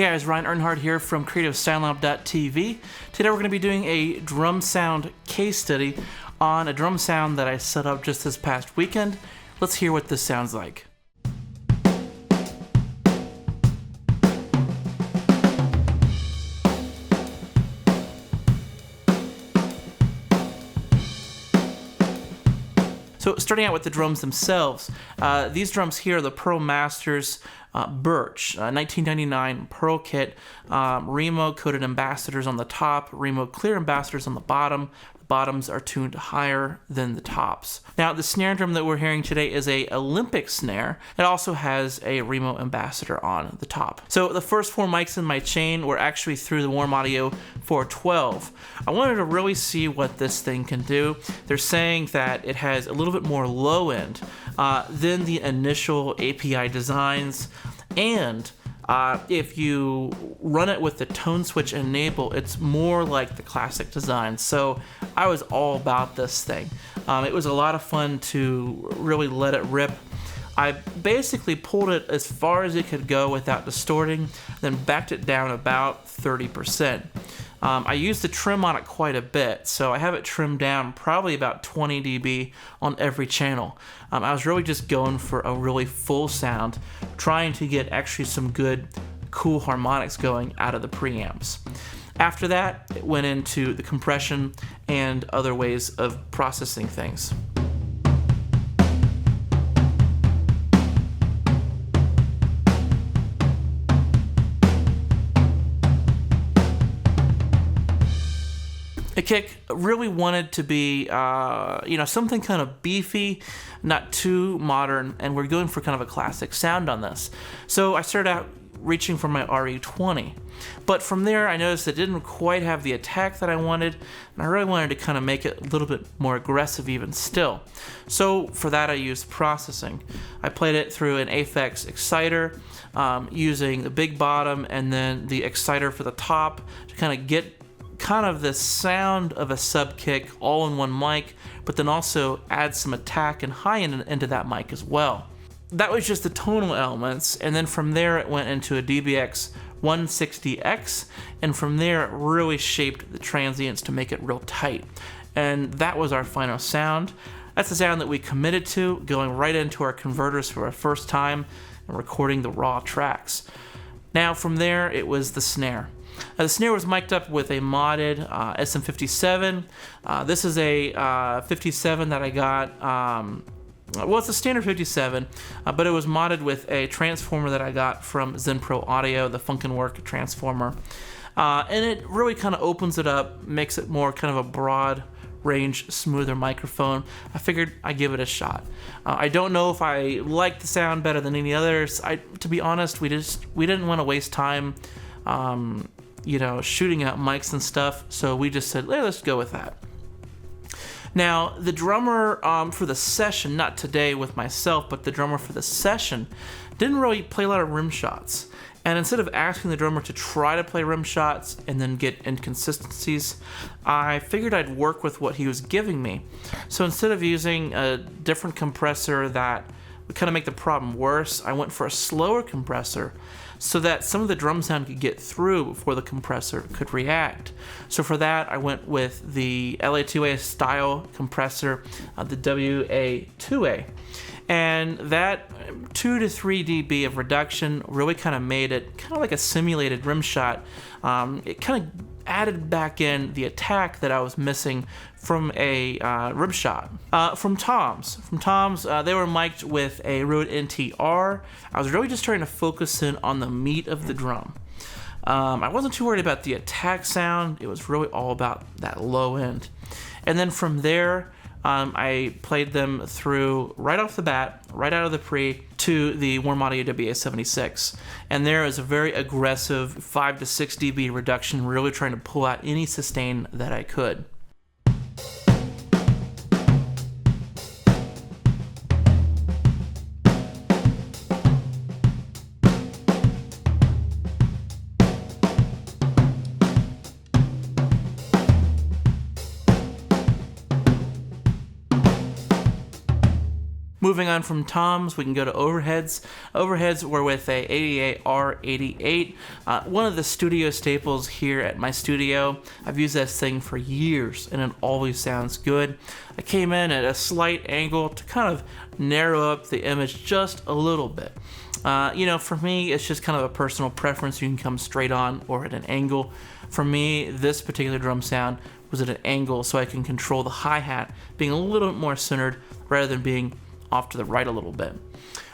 Hey guys, Ryan Earnhardt here from CreativeSoundLab.tv. Today we're going to be doing a drum sound case study on a drum sound that I set up just this past weekend. Let's hear what this sounds like. So starting out with the drums themselves, these drums here are the Pearl Masters Birch 1999 Pearl kit, Remo coated ambassadors on the top, Remo clear ambassadors on the bottom. The bottoms are tuned higher than the tops. Now the snare drum that we're hearing today is a Olympic snare. It also has a Remo ambassador on the top. So the first four mics in my chain were actually through the Warm Audio 412. I wanted to really see what this thing can do. They're saying that it has a little bit more low end than the initial API designs, and if you run it with the tone switch enable, it's more like the classic design. So I was all about this thing. It was a lot of fun to really let it rip. I basically pulled it as far as it could go without distorting, then backed it down about 30%. I used the trim on it quite a bit, so I have it trimmed down probably about 20 dB on every channel. I was really just going for a really full sound, trying to get actually some good, cool harmonics going out of the preamps. After that, it went into the compression and other ways of processing things. The kick really wanted to be, something kind of beefy, not too modern, and we're going for kind of a classic sound on this. So I started out reaching for my RE20, but from there I noticed it didn't quite have the attack that I wanted, and I really wanted to kind of make it a little bit more aggressive even still. So for that I used processing. I played it through an Aphex exciter, using the big bottom and then the exciter for the top to kind of get kind of the sound of a sub kick all in one mic, but then also add some attack and high end into that mic as well. That was just the tonal elements, and then from there it went into a DBX 160X, and from there it really shaped the transients to make it real tight. And that was our final sound. That's the sound that we committed to, going right into our converters for our first time and recording the raw tracks. Now from there it was the snare. The snare was mic'd up with a modded SM57. This is a 57 that I got, well, it's a standard 57, but it was modded with a transformer that I got from Zen Pro Audio, the Funkin' Work transformer. And it really kind of opens it up, makes it more kind of a broad range, smoother microphone. I figured I'd give it a shot. I don't know if I like the sound better than any others. To be honest, we didn't want to waste time shooting out mics and stuff, so we just said, let's go with that. Now, the drummer for the session, not today with myself, but the drummer for the session, didn't really play a lot of rim shots. And instead of asking the drummer to try to play rim shots and then get inconsistencies, I figured I'd work with what he was giving me. So instead of using a different compressor that would kind of make the problem worse, I went for a slower compressor so that some of the drum sound could get through before the compressor could react. So for that, I went with the LA2A style compressor, the WA2A. And that 2 to 3 dB of reduction really kind of made it kind of like a simulated rim shot. It kind of added back in the attack that I was missing from a rim shot. From Toms, they were mic'd with a Rode NTR. I was really just trying to focus in on the meat of the drum. I wasn't too worried about the attack sound. It was really all about that low end. And then from there, I played them through right off the bat, right out of the pre, to the Warm Audio WA76. And there is a very aggressive 5 to 6 dB reduction, really trying to pull out any sustain that I could. Moving on from toms, we can go to overheads. Overheads were with a 88 R88, one of the studio staples here at my studio. I've used this thing for years, and it always sounds good. I came in at a slight angle to kind of narrow up the image just a little bit. For me, it's just kind of a personal preference. You can come straight on or at an angle. For me, this particular drum sound was at an angle, so I can control the hi-hat being a little bit more centered rather than being off to the right a little bit.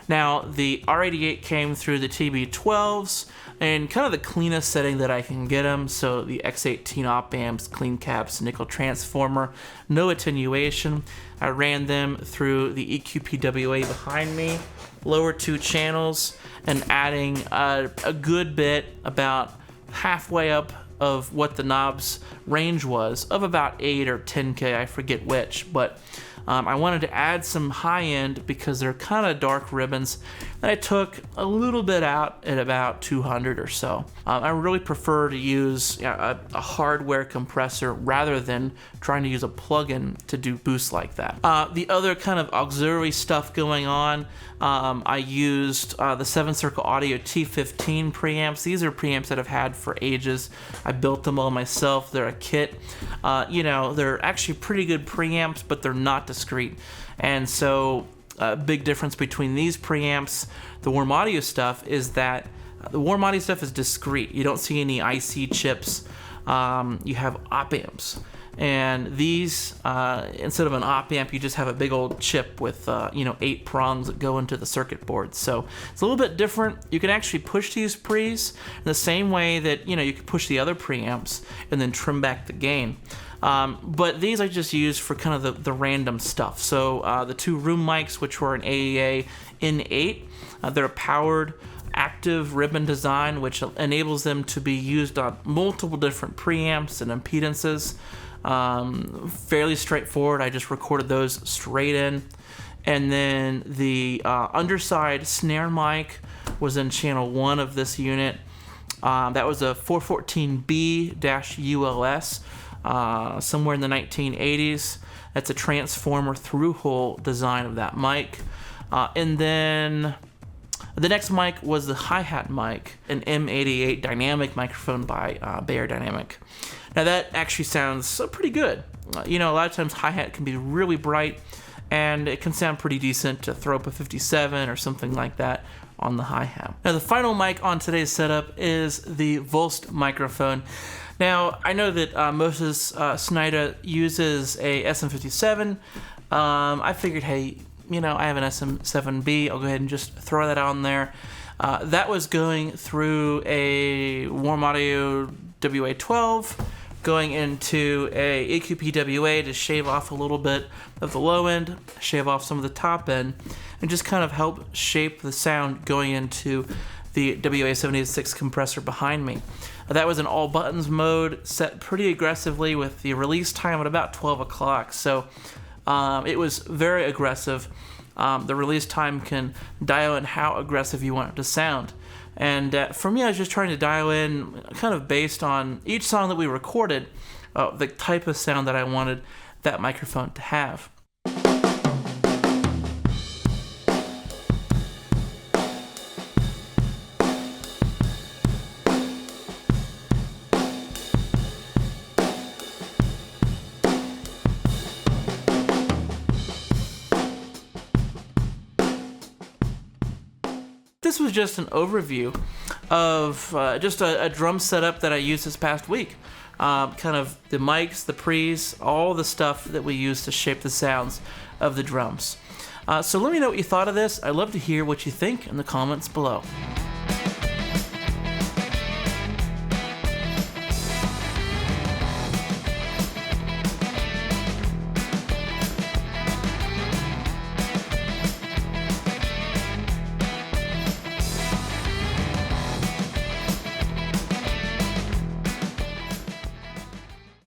Now, the R88 came through the TB12s and kind of the cleanest setting that I can get them. So the X18 op amps, clean caps, nickel transformer, no attenuation. I ran them through the EQPWA behind me, lower 2 channels, and adding a good bit, about halfway up of what the knob's range was, of about 8 or 10K, I forget which, but I wanted to add some high end because they're kind of dark ribbons that I took a little bit out at about 200 or so. I really prefer to use a hardware compressor rather than trying to use a plugin to do boosts like that. The other kind of auxiliary stuff going on, I used the 7-Circle Audio T15 preamps. These are preamps that I've had for ages. I built them all myself. They're a kit. They're actually pretty good preamps, but they're not discrete. And so a big difference between these preamps, the Warm Audio stuff, is that the Warm Audio stuff is discrete. You don't see any IC chips. You have op amps. And these, instead of an op amp, you just have a big old chip with 8 prongs that go into the circuit board. So it's a little bit different. You can actually push these pre's in the same way that you could push the other preamps and then trim back the gain. But these I just used for kind of the random stuff. So the 2 room mics, which were an AEA N8, they're a powered active ribbon design, which enables them to be used on multiple different preamps and impedances. Fairly straightforward. I just recorded those straight in. And then the underside snare mic was in channel 1 of this unit. That was a 414B-ULS, somewhere in the 1980s. That's a transformer through-hole design of that mic. And then the next mic was the hi-hat mic, an M88 dynamic microphone by Beyerdynamic. Now that actually sounds pretty good. A lot of times hi-hat can be really bright, and it can sound pretty decent to throw up a 57 or something like that on the hi-hat. Now the final mic on today's setup is the Volst microphone. Now I know that Moses Snyder uses a SM57. I figured, hey, I have an SM7B. I'll go ahead and just throw that on there. That was going through a Warm Audio WA12, going into a EQPWA to shave off a little bit of the low end, shave off some of the top end, and just kind of help shape the sound going into the WA786 compressor behind me. That was in all buttons mode, set pretty aggressively with the release time at about 12 o'clock. So it was very aggressive. The release time can dial in how aggressive you want it to sound. And for me, I was just trying to dial in kind of based on each song that we recorded, the type of sound that I wanted that microphone to have. This was just an overview of just a drum setup that I used this past week. Kind of the mics, the pre's, all the stuff that we use to shape the sounds of the drums. So let me know what you thought of this. I'd love to hear what you think in the comments below.